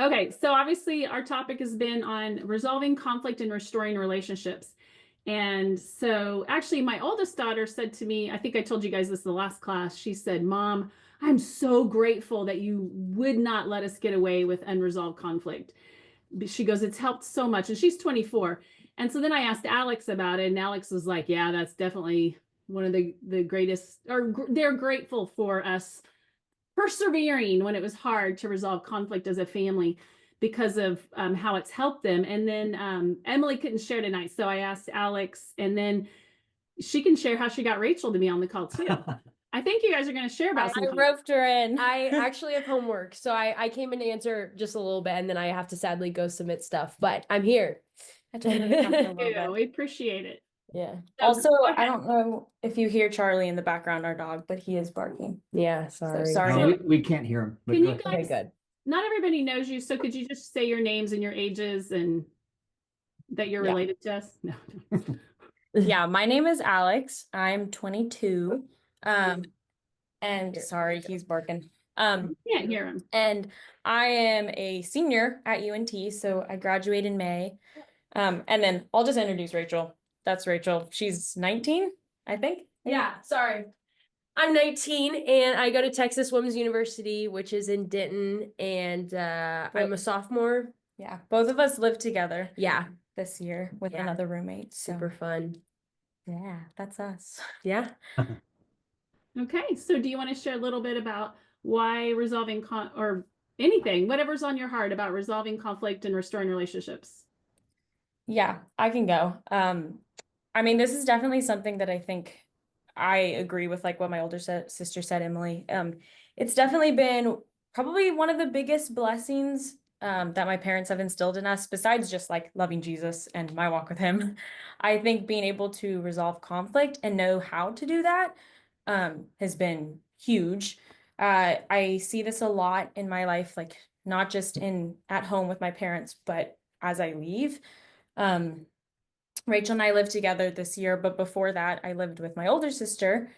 Okay, so obviously our topic has been on resolving conflict and restoring relationships. And so actually my oldest daughter said to me, I think I told you guys this in the last class, she said, "Mom, I'm so grateful that you would not let us get away with unresolved conflict." She goes, "It's helped so much." And she's 24. And so then I asked Alex about it, and Alex was like, "Yeah, that's definitely one of the greatest, or they're grateful for us persevering when it was hard to resolve conflict as a family because of how it's helped them." And then Emily couldn't share tonight, so I asked Alex, and then she can share how she got Rachel to be on the call too. I think you guys are going to share about some I roped her in. I actually have homework, so I came in to answer just a little bit, and then I have to sadly go submit stuff, but I'm here. I told her to come for a little Yeah, bit. we appreciate it. Yeah. Also, I don't know if you hear Charlie in the background, our dog, but he is barking. Yeah, sorry. So sorry. No, we can't hear him. But Can go you ahead. Okay, guys, good. not everybody knows you, so could you just say your names and your ages and that you're Yeah. related to us? No. Yeah, my name is Alex. I'm 22. And sorry, he's barking. Can't hear him. And I am a senior at UNT, so I graduate in May. And then I'll just introduce Rachel. That's Rachel. She's 19, I think. Yeah, sorry. I'm 19 and I go to Texas Women's University, which is in Denton, and I'm a sophomore. Yeah, both of us live together Yeah, this year with Yeah. another roommate. So super fun. yeah, that's us. Yeah. Okay, so do you want to share a little bit about why resolving or anything, whatever's on your heart about resolving conflict and restoring relationships? Yeah, I can go. I mean, this is definitely something that I think I agree with, like what my older sister said, Emily. It's definitely been probably one of the biggest blessings that my parents have instilled in us, besides just like loving Jesus and my walk with him. I think being able to resolve conflict and know how to do that has been huge. I see this a lot in my life, like not just in at home with my parents, but as I leave. Um, Rachel and I lived together this year, but before that, I lived with my older sister.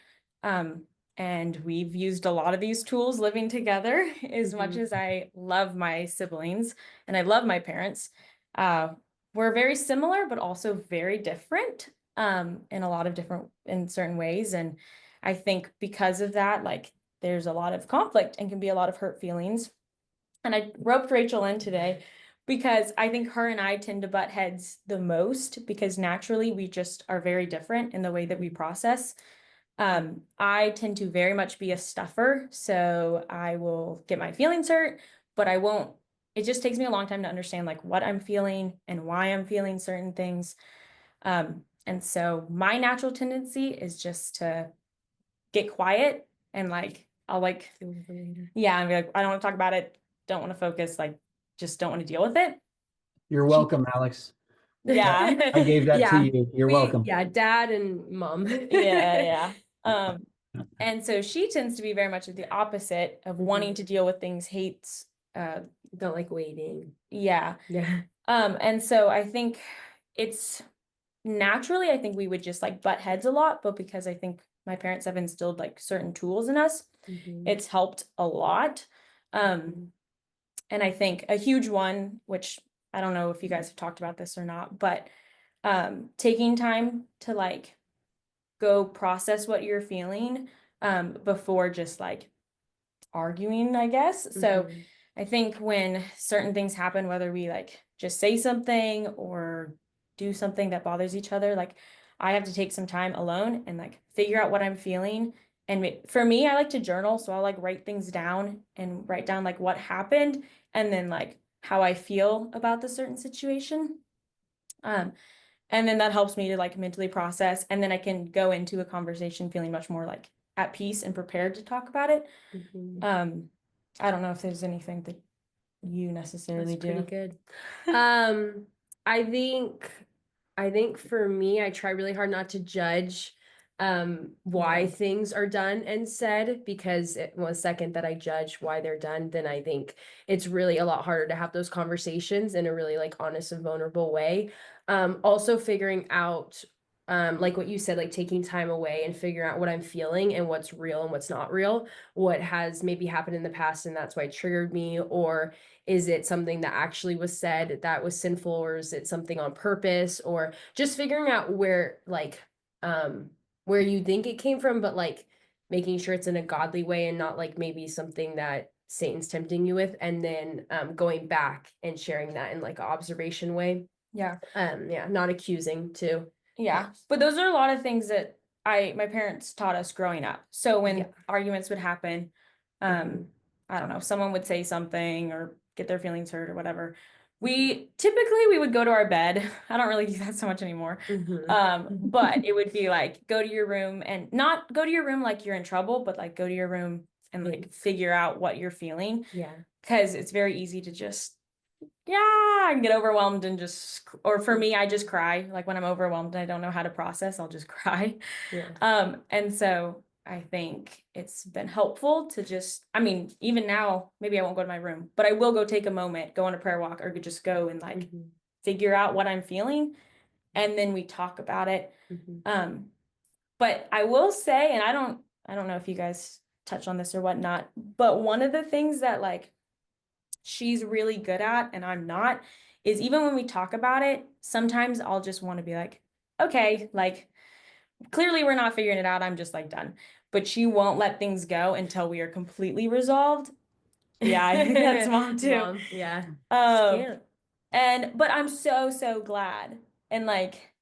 And we've used a lot of these tools living together. As much as I love my siblings and I love my parents, we're very similar, but also very different in a lot of in certain ways. And I think because of that, like there's a lot of conflict and can be a lot of hurt feelings. And I roped Rachel in today because I think her and I tend to butt heads the most because naturally we just are very different in the way that we process. I tend to very much be a stuffer, so I will get my feelings hurt, but I won't. It just takes me a long time to understand like what I'm feeling and why I'm feeling certain things. And so my natural tendency is just to get quiet and like I'll like yeah, I'm like I don't want to talk about it, don't want to focus, like just don't want to deal with it. You're welcome, Alex. Yeah. I gave that Yeah. to you. You're welcome. Yeah, dad and mom. Yeah. And so she tends to be very much the opposite of wanting to deal with things, hates Don't like waiting. yeah. Yeah. And so I think it's naturally, I think we would just like butt heads a lot, but because I think my parents have instilled like certain tools in us, it's helped a lot. And I think a huge one, which I don't know if you guys have talked about this or not, but taking time to like go process what you're feeling before just like arguing, I guess. So I think when certain things happen, whether we like just say something or do something that bothers each other, like I have to take some time alone and like figure out what I'm feeling. And for me, I like to journal, so I'll like write things down and write down like what happened and then like how I feel about the certain situation. And then that helps me to like mentally process, and then I can go into a conversation feeling much more like at peace and prepared to talk about it. I don't know if there's anything that you necessarily That's pretty do. good. I think for me, I try really hard not to judge why things are done and said, because one second that I judge why they're done, then I think it's really a lot harder to have those conversations in a really like honest and vulnerable way. Also figuring out like what you said, like taking time away and figuring out what I'm feeling and what's real and what's not real, what has maybe happened in the past and that's why it triggered me, or is it something that actually was said that was sinful, or is it something on purpose, or just figuring out where where you think it came from, but like making sure it's in a godly way and not like maybe something that Satan's tempting you with, and then going back and sharing that in like an observation way. Yeah. Yeah, not accusing too. Yeah. But those are a lot of things that my parents taught us growing up. So when Yeah. arguments would happen, Mhm. I don't know, someone would say something or get their feelings hurt or whatever. We would go to our bed. I don't really do that so much anymore. But it would be like, go to your room, and not go to your room like you're in trouble, but like go to your room and like figure out what you're feeling. Yeah. Because it's very easy to just, I can get overwhelmed and or for me, I just cry. Like when I'm overwhelmed and I don't know how to process, I'll just cry. Yeah. And so I think it's been helpful to just, I mean, even now, maybe I won't go to my room, but I will go take a moment, go on a prayer walk, or just go and like Mhm. figure out what I'm feeling. And then we talk about it. Mhm. But I will say, and I don't know if you guys touch on this or whatnot, but one of the things that like she's really good at and I'm not is even when we talk about it, sometimes I'll just want to be like, okay, like clearly we're not figuring it out. I'm just like done. But she won't let things go until we are completely resolved. Yeah, I think that's mom too. Mom, yeah. But I'm so glad. And like,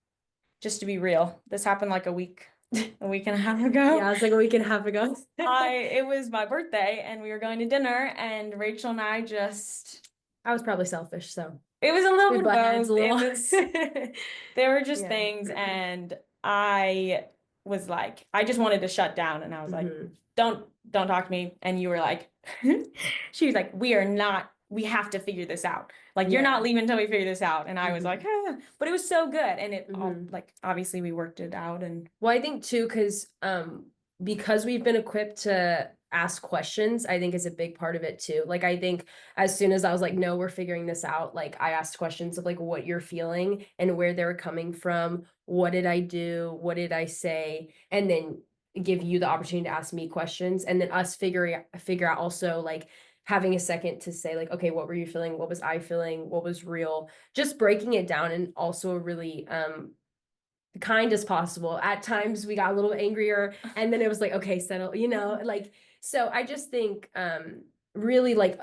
just to be real, this happened like a week and a half ago. Yeah, it's like a week and a half ago. It was my birthday and we were going to dinner, and Rachel and I I was probably selfish, so it was a little we bit butt heads both. a little. It was there were just Yeah. things, and I was like, I just wanted to shut down, and I was like, Mhm. don't talk to me. And you were like, she was like, we have to figure this out. Like, you're Yeah. not leaving until we figure this out. And I was Mhm. like, but it was so good. And it all Mhm. like, obviously we worked it out. And Well, I think too, because we've been equipped to ask questions, I think is a big part of it too. Like I think as soon as I was like, no, we're figuring this out, like I asked questions of like what you're feeling and where they were coming from. What did I do? What did I say? And then give you the opportunity to ask me questions, and then us figure out also like having a second to say like, okay, what were you feeling? What was I feeling? What was real? Just breaking it down, and also really kind as possible. At times we got a little angrier, and then it was like, okay, settle, like, so I just think really like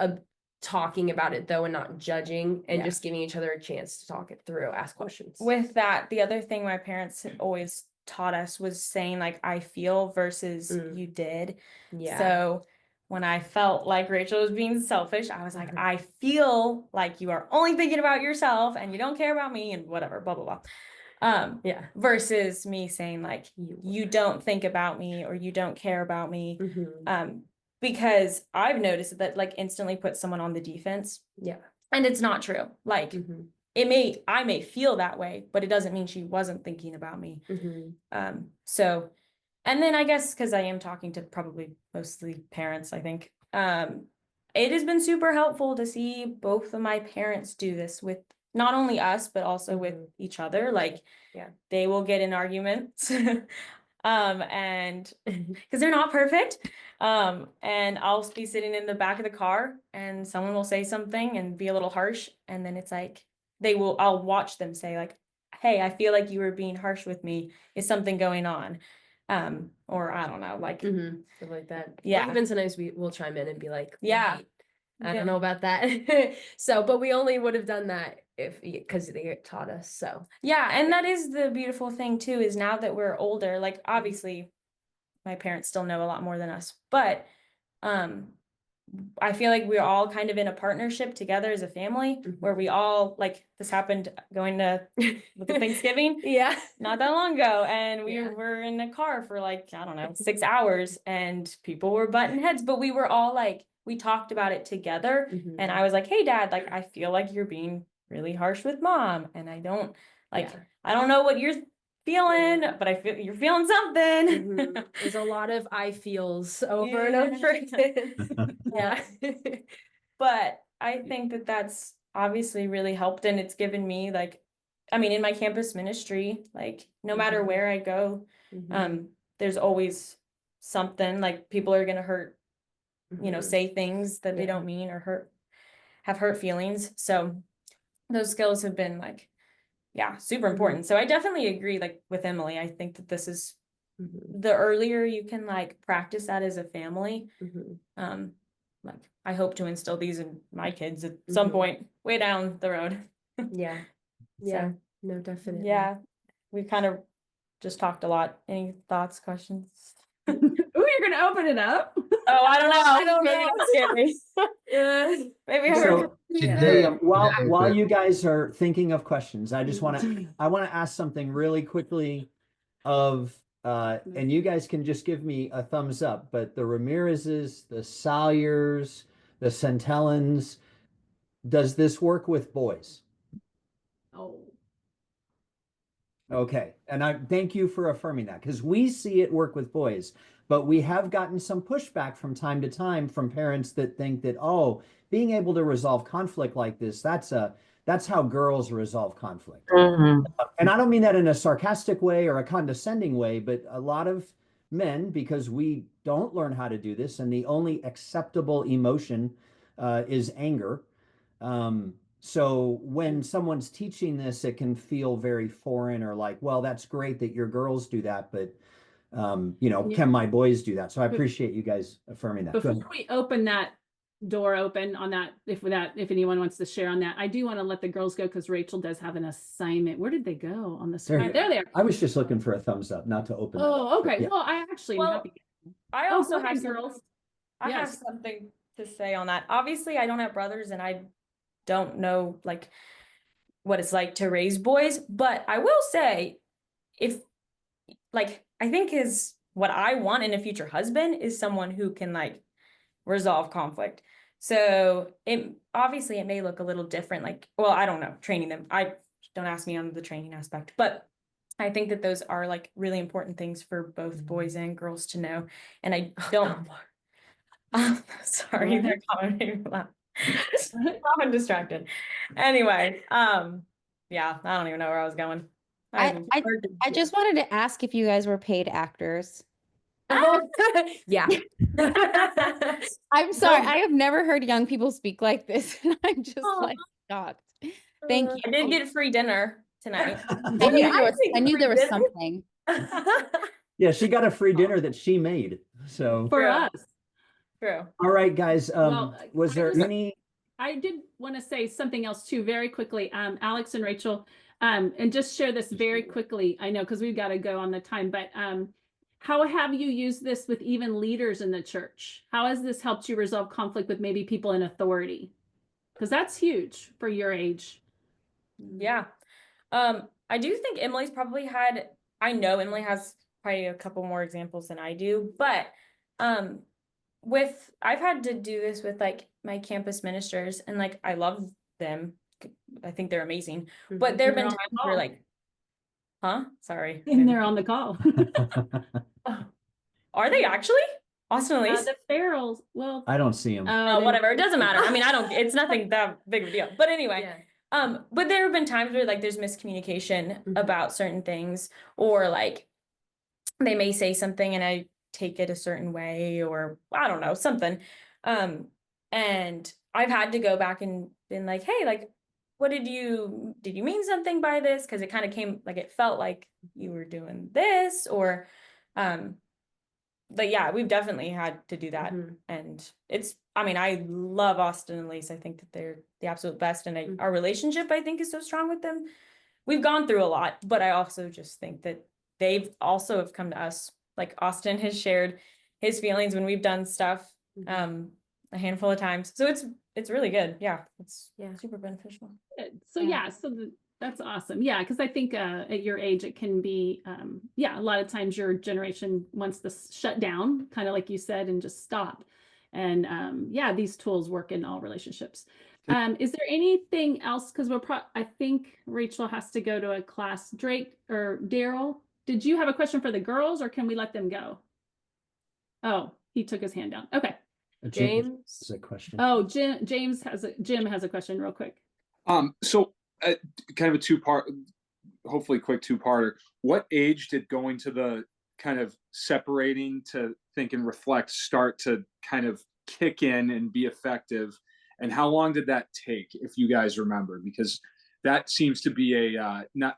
talking about it though, and not judging, and Yeah. just giving each other a chance to talk it through, ask questions. with that, the other thing my parents had always taught us was saying like, I feel versus you did. Yeah. So when I felt like Rachel was being selfish, I was like, I feel like you are only thinking about yourself and you don't care about me and whatever, blah, blah, blah. Yeah. Versus me saying like, you don't think about me or you don't care about me. Because I've noticed that like instantly puts someone on the defense. Yeah. And it's not true. Like I may feel that way, but it doesn't mean she wasn't thinking about me. So, and then I guess because I am talking to probably mostly parents, I think, it has been super helpful to see both of my parents do this with not only us, but also with each other. Like, Yeah. they will get in arguments, and because they're not perfect, and I'll be sitting in the back of the car and someone will say something and be a little harsh, and then it's like I'll watch them say like, hey, I feel like you were being harsh with me. Is something going on? Or I don't know, like Stuff like that. Yeah. Or even sometimes we will chime in and be like, Yeah. "Wait, I don't know about that." So, but we only would have done that because they taught us. So Yeah, and that is the beautiful thing too, is now that we're older, like obviously my parents still know a lot more than us, but I feel like we're all kind of in a partnership together as a family where we all like this happened going to with the Thanksgiving yeah, not that long ago, and we Yeah. were in a car for like, I don't know, 6 hours, and people were butting heads, but we were all like, we talked about it together. And I was like, hey dad, like I feel like you're being really harsh with mom, and I don't like Yeah. I don't know what you're feeling, but I feel you're feeling something. There's a lot of I feels over and over again. Yeah. But I think that that's obviously really helped, and it's given me like I mean, in my campus ministry, like no matter where I go, there's always something like people are gonna hurt, say things that they don't mean or have hurt feelings. So those skills have been like, yeah, super important. So I definitely agree, like with Emily. I think that this is the earlier you can like practice that as a family. Like I hope to instill these in my kids at some point way down the road. Yeah. So, No, definitely. yeah, we kind of just talked a lot. Any thoughts, questions? Ooh, you're gonna open it up. Oh, I don't know. I don't Maybe know. that's scary. Maybe So, I while you guys are thinking of questions, I want to ask something really quickly and you guys can just give me a thumbs up, but the Ramirez's, the Salyers, the Centellans, does this work with boys? Oh. Okay. And I thank you for affirming that, because we see it work with boys, but we have gotten some pushback from time to time from parents that think that, oh, being able to resolve conflict like this, that's how girls resolve conflict. And I don't mean that in a sarcastic way or a condescending way, but a lot of men, because we don't learn how to do this, and the only acceptable emotion is anger. So when someone's teaching this, it can feel very foreign, or like, well, that's great that your girls do that, but can my boys do that? So I appreciate you guys affirming that. Before we open that door open on that, if anyone wants to share on that, I do want to let the girls go because Rachel does have an assignment. Where did they go on the screen? There they are. I was just looking for a thumbs up, not to open. Oh, okay. Yeah. Well, I actually am happy. I also go ahead, have girls. I have something to say on that. Obviously, I don't have brothers, and I don't know like what it's like to raise boys, but I will say, if like I think is what I want in a future husband is someone who can like resolve conflict. So it may look a little different, like, well, I don't know, training them. Don't ask me on the training aspect, but I think that those are like really important things for both boys and girls to know. And I don't, sorry, they're commenting loud. I'm distracted. Anyway, yeah, I don't even know where I was going. I just wanted to ask if you guys were paid actors. Yeah. I'm sorry, I have never heard young people speak like this, and I'm just like shocked. Thank you. I did get free dinner tonight. I knew there was something. Yeah, she got a free dinner that she made. So For us. True. All right, guys. Was there any? I did want to say something else too, very quickly. Alex and Rachel, and just share this very quickly. I know because we've got to go on the time, but how have you used this with even leaders in the church? How has this helped you resolve conflict with maybe people in authority? Because that's huge for your age. Yeah. I do think Emily's probably had, I know Emily has probably a couple more examples than I do, but I've had to do this with like my campus ministers, and like I love them. I think they're amazing. But there have been times where like, sorry. And they're on the call. Are they actually? Austin Elise? The Farrells. Well, I don't see them. Whatever. It doesn't matter. I mean, it's nothing that big of a deal. But anyway, but there have been times where like there's miscommunication about certain things, or like they may say something and I take it a certain way, or I don't know, something. And I've had to go back and been like, hey, like, what did you mean something by this? Because it kind of came like, it felt like you were doing this, or but yeah, we've definitely had to do that. And I love Austin and Elise. I think that they're the absolute best, and our relationship, I think, is so strong with them. We've gone through a lot, but I also just think that they've also have come to us. Like Austin has shared his feelings when we've done stuff a handful of times. So it's really good. Yeah, it's super beneficial. So that's awesome. Yeah, because I think at your age it can be a lot of times your generation wants to shut down, kind of like you said, and just stop. And these tools work in all relationships. Is there anything else? Because I think Rachel has to go to a class. Drake or Daryl, did you have a question for the girls, or can we let them go? Oh, he took his hand down. Okay. James has a question. Oh, Jim has a question real quick. So kind of a two-part. hopefully quick two-parter. What age did going to the kind of separating to think and reflect start to kind of kick in and be effective? And how long did that take, if you guys remember? Because that seems to be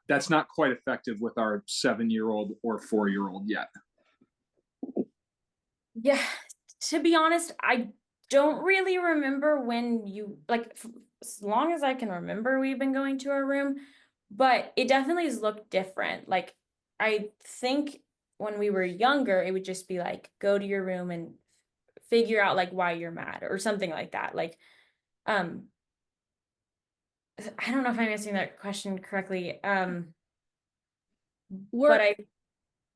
that's not quite effective with our 7-year-old or 4-year-old yet. Yeah, to be honest, I don't really remember when you like as long as I can remember we've been going to our room, but it definitely has looked different. Like I think when we were younger, it would just be like go to your room and figure out like why you're mad or something like that. Like I don't know if I'm answering that question correctly. We're,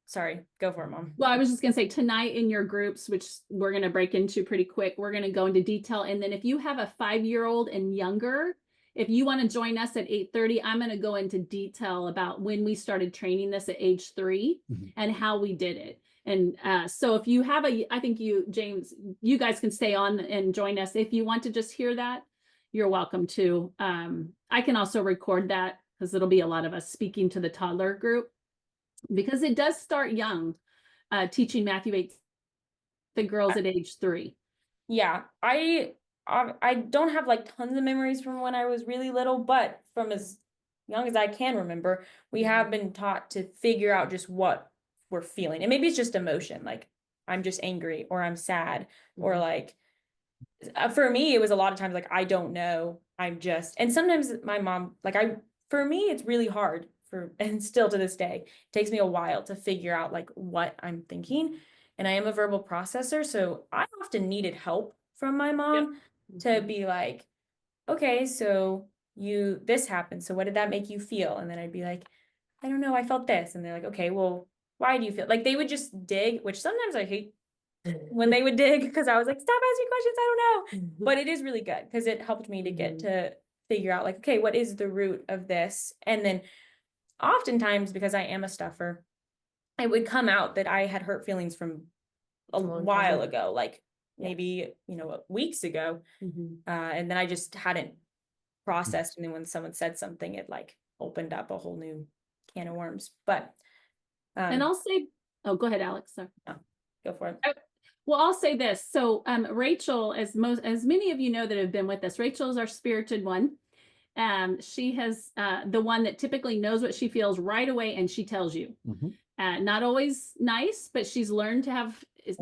Sorry, go for it, Mom. well, I was just gonna say tonight in your groups, which we're gonna break into pretty quick, we're gonna go into detail. And then if you have a 5-year-old and younger, if you want to join us at 8:30, I'm gonna go into detail about when we started training this at age 3 Mhm. and how we did it. And so if you have I think you, James, you guys can stay on and join us. If you want to just hear that, you're welcome to. I can also record that because it'll be a lot of us speaking to the toddler group, because it does start young, teaching Matthew 8 the girls at age 3. Yeah, I don't have like tons of memories from when I was really little, but from as young as I can remember, we have been taught to figure out just what we're feeling. And maybe it's just emotion, like I'm just angry or I'm sad or like for me it was a lot of times like I don't know, I'm just, and sometimes my mom like for me it's really hard and still to this day it takes me a while to figure out like what I'm thinking, and I am a verbal processor, so I often needed help from my mom to be like, okay, so this happened, so what did that make you feel? And then I'd be like, I don't know, I felt this. And they're like, okay, well, why do you feel like, they would just dig, which sometimes I hate when they would dig because I was like, stop asking questions, I don't know. But it is really good because it helped me to get to figure out like, okay, what is the root of this? And then oftentimes, because I am a stuffer, it would come out that I had hurt feelings from a while ago, like maybe, weeks ago. And then I just hadn't processed. And then when someone said something, it like opened up a whole new can of worms. But And I'll say, oh, go ahead, Alex. Sorry. Go for it. Well, I'll say this. So Rachel, as many of you know that have been with us, Rachel is our spirited one. She has the one that typically knows what she feels right away, and she tells you. Not always nice, but she's learned to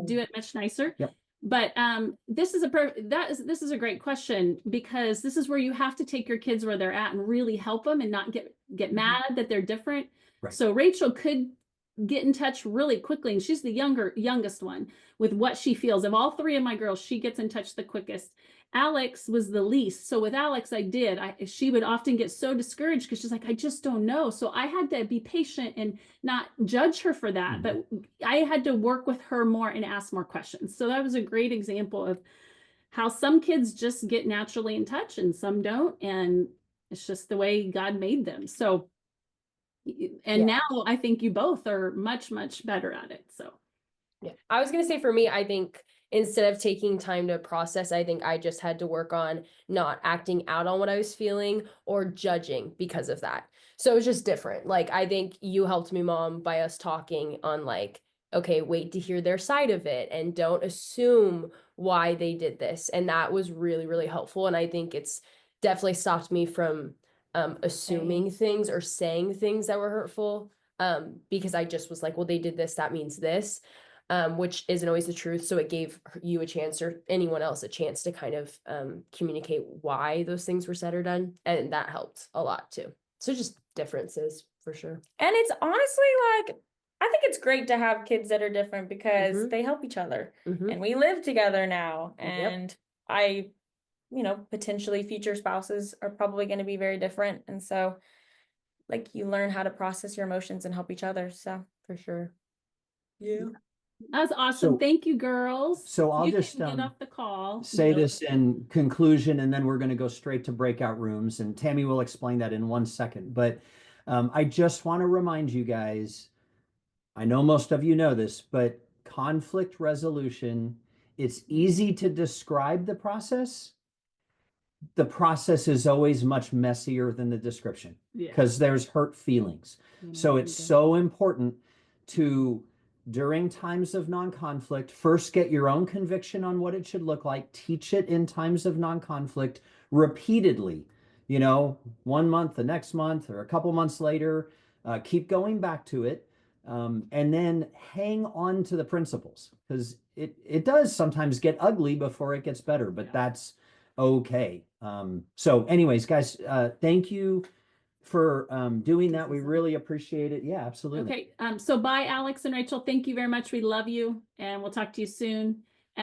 do it much nicer. Yep. But this is a great question, because this is where you have to take your kids where they're at and really help them and not get mad that they're different. Right. So Rachel could get in touch really quickly, and she's the youngest one, with what she feels. Of all 3 of my girls, she gets in touch the quickest. Alex was the least. So with Alex, she would often get so discouraged because she's like, I just don't know. So I had to be patient and not judge her for that. But I had to work with her more and ask more questions. So that was a great example of how some kids just get naturally in touch and some don't. And it's just the way God made them. So, and now I think you both are much, much better at it. So. Yeah, I was gonna say for me, I think instead of taking time to process, I think I just had to work on not acting out on what I was feeling or judging because of that. So it was just different. Like, I think you helped me, Mom, by us talking on like, okay, wait to hear their side of it and don't assume why they did this. And that was really, really helpful. And I think it's definitely stopped me from assuming things or saying things that were hurtful, because I just was like, well, they did this, that means this. Which isn't always the truth. So it gave you a chance, or anyone else a chance, to kind of communicate why those things were said or done. And that helped a lot too. So just differences for sure. And it's honestly like, I think it's great to have kids that are different because they help each other. And we live together now. And potentially future spouses are probably going to be very different. And so like you learn how to process your emotions and help each other. So For sure. yeah. That was awesome. So- Thank you, girls. So I'll You just can get off the call. say this in conclusion, and then we're going to go straight to breakout rooms, and Tammy will explain that in 1 second. But I just want to remind you guys, I know most of you know this, but conflict resolution, it's easy to describe the process, the process is always much messier than the description Yeah. because there's hurt feelings. So it's so important to, during times of non-conflict, first get your own conviction on what it should look like, teach it in times of non-conflict repeatedly, 1 month, the next month, or a couple months later, keep going back to it. And then hang on to the principles, because it does sometimes get ugly before it gets better, but that's okay. So anyways, guys, thank you for doing that. We really appreciate it. Yeah, absolutely. Okay, so bye, Alex and Rachel. Thank you very much. We love you, and we'll talk to you soon.